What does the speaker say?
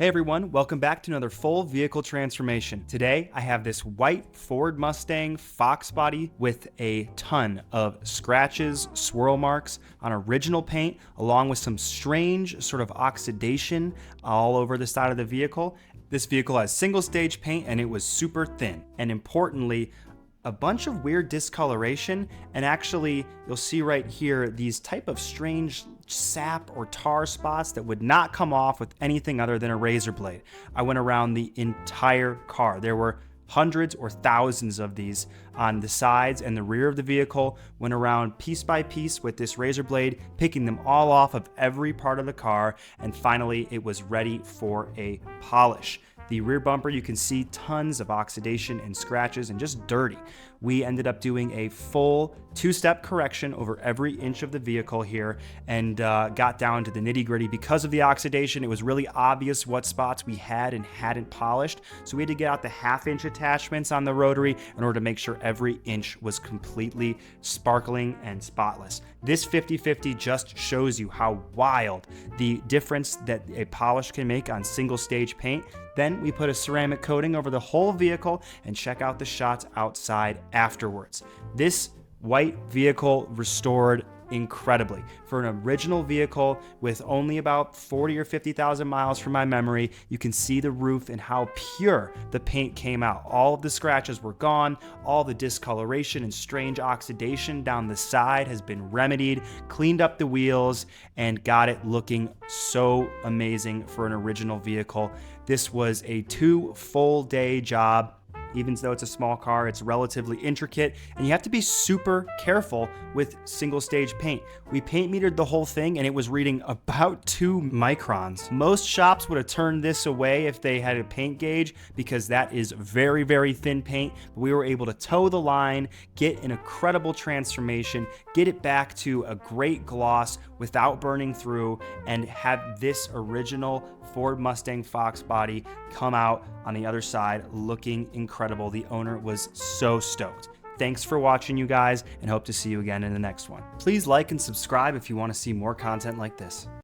Hey everyone, welcome back to another full vehicle transformation. Today I have this white Ford Mustang Fox body with a ton of scratches, swirl marks on original paint, along with some strange sort of oxidation all over the side of the vehicle. This vehicle has single stage paint and it was super thin. And importantly, a bunch of weird discoloration, and actually you'll see right here these type of strange sap or tar spots that would not come off with anything other than a razor blade. I went around the entire car. There were hundreds or thousands of these on the sides and the rear of the vehicle. Went around piece by piece with this razor blade, picking them all off of every part of the car, and finally it was ready for a polish. The rear bumper, you can see tons of oxidation and scratches and just dirty. We ended up doing a full two-step correction over every inch of the vehicle here and got down to the nitty-gritty. Because of the oxidation, it was really obvious what spots we had and hadn't polished. So we had to get out the half-inch attachments on the rotary in order to make sure every inch was completely sparkling and spotless. This 50/50 just shows you how wild the difference that a polish can make on single-stage paint. Then we put a ceramic coating over the whole vehicle and check out the shots outside afterwards. This white vehicle restored incredibly. For an original vehicle with only about 40 or 50,000 miles from my memory, you can see the roof and how pure the paint came out. All of the scratches were gone. All the discoloration and strange oxidation down the side has been remedied, cleaned up the wheels, and got it looking so amazing for an original vehicle. This was a 2 full day job. Even though it's a small car, it's relatively intricate, and you have to be super careful with single stage paint. We paint metered the whole thing and it was reading about 2 microns. Most shops would have turned this away if they had a paint gauge because that is very, very thin paint. But we were able to toe the line, get an incredible transformation, get it back to a great gloss without burning through, and have this original Ford Mustang Fox body come out on the other side looking incredible. The owner was so stoked. Thanks for watching, you guys, and hope to see you again in the next one. Please like and subscribe if you want to see more content like this.